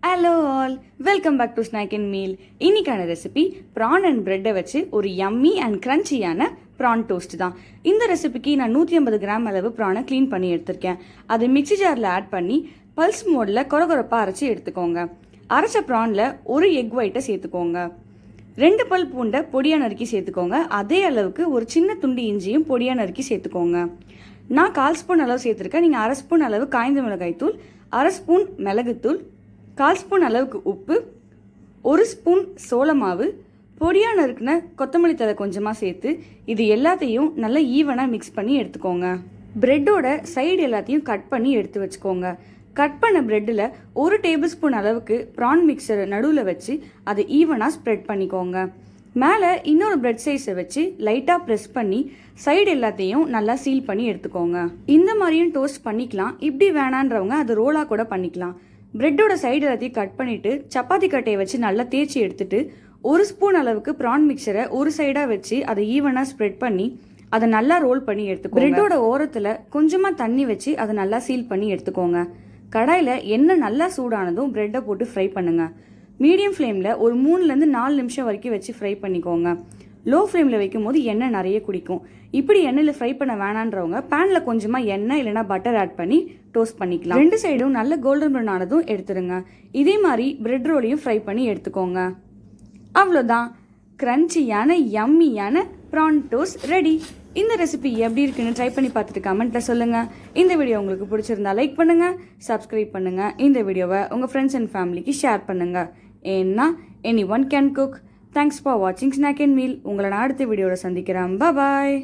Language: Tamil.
Hello all, welcome back to snack and meal. இன்னைக்கான ரெசிபி ப்ரான் அண்ட் பிரெட்டை வச்சு ஒரு யம்மி அண்ட் கிரன்ச்சியான ப்ரான் டோஸ்ட் தான். இந்த ரெசிபிக்கு நான் 150 கிராம் அளவு ப்ரானை க்ளீன் பண்ணி எடுத்திருக்கேன். அது மிக்சி ஜாரில் ஆட் பண்ணி பல்ஸ் மோடில் கொரகொரப்பாக அரைச்சி எடுத்துக்கோங்க. அரைச்ச ப்ரானில் ஒரு எக் ஒயிட்டை சேர்த்துக்கோங்க. 2 பல் பூண்டை பொடியாக நறுக்கி சேர்த்துக்கோங்க. அதே அளவுக்கு ஒரு சின்ன துண்டு இஞ்சியும் பொடியாக நறுக்கி சேர்த்துக்கோங்க. நான் 1/4 ஸ்பூன் அளவு சேர்த்துருக்கேன். நீங்கள் 1/2 ஸ்பூன் அளவு காய்ந்த மிளகாய் தூள், 1/2 ஸ்பூன் மிளகுத்தூள், 1/4 ஸ்பூன் அளவுக்கு உப்பு, 1 ஸ்பூன் சோளமாவு, பொடியாக நறுக்குன கொத்தமல்லி தழை கொஞ்சமாக சேர்த்து இது எல்லாத்தையும் நல்லா ஈவனாக மிக்ஸ் பண்ணி எடுத்துக்கோங்க. பிரெட்டோட சைடு எல்லாத்தையும் கட் பண்ணி எடுத்து வச்சுக்கோங்க. கட் பண்ண பிரெட்டில் 1 டேபிள் ஸ்பூன் அளவுக்கு ப்ரான் மிக்சரை நடுவில் வச்சு அதை ஈவனாக ஸ்ப்ரெட் பண்ணிக்கோங்க. மேலே இன்னொரு பிரெட் சைஸை வச்சு லைட்டாக ப்ரெஸ் பண்ணி சைடு எல்லாத்தையும் நல்லா சீல் பண்ணி எடுத்துக்கோங்க. இந்த மாதிரியும் டோஸ்ட் பண்ணிக்கலாம். இப்படி வேணான்றவங்க அதை ரோலாக கூட பண்ணிக்கலாம். பிரெட்டோட சைடு எல்லாத்தையும் கட் பண்ணிவிட்டு சப்பாத்தி கட்டையை வச்சு நல்லா தேய்ச்சி எடுத்துட்டு 1 ஸ்பூன் அளவுக்கு ப்ரான் மிக்சரை ஒரு சைடாக வச்சு அதை ஈவனாக ஸ்ப்ரெட் பண்ணி அதை நல்லா ரோல் பண்ணி எடுத்துக்கோங்க. பிரெட்டோட ஓரத்தில் கொஞ்சமாக தண்ணி வச்சு அதை நல்லா சீல் பண்ணி எடுத்துக்கோங்க. கடாயில் எண்ணெய் நல்லா சூடானதும் பிரெட்டை போட்டு ஃப்ரை பண்ணுங்க. மீடியம் ஃப்ளேமில் ஒரு 3லேருந்து 4 நிமிஷம் வரைக்கும் வச்சு ஃப்ரை பண்ணிக்கோங்க. லோ ஃப்ளேமில் வைக்கும் போது எண்ணெய் நிறைய குடிக்கும். இப்படி எண்ணெயில் ஃப்ரை பண்ண வேணான்றவங்க பேனில் கொஞ்சமாக எண்ணெய் இல்லைனா பட்டர் ஆட் பண்ணி டோஸ்ட் பண்ணிக்கலாம். 2 சைடும் நல்ல கோல்டன் ப்ரௌன் ஆனதும் எடுத்துருங்க. இதே மாதிரி பிரெட் ரோலையும் ஃப்ரை பண்ணி எடுத்துக்கோங்க. அவ்வளோதான், கிரன்ச்சியான யம்மியான ப்ரான் டோஸ்ட் ரெடி. இந்த ரெசிபி எப்படி இருக்குன்னு ட்ரை பண்ணி பார்த்துட்டு கமெண்ட்டில் சொல்லுங்கள். இந்த வீடியோ உங்களுக்கு பிடிச்சிருந்தா லைக் பண்ணுங்கள், சப்ஸ்கிரைப் பண்ணுங்கள். இந்த வீடியோவை உங்கள் ஃப்ரெண்ட்ஸ் அண்ட் ஃபேமிலிக்கு ஷேர் பண்ணுங்கள். ஏன்னா any one can cook. Thanks for வாட்சிங் ஸ்நாக் அண்ட் மீல். உங்களை நான் அடுத்த வீடியோவில் சந்திக்கிறேன். பாய்.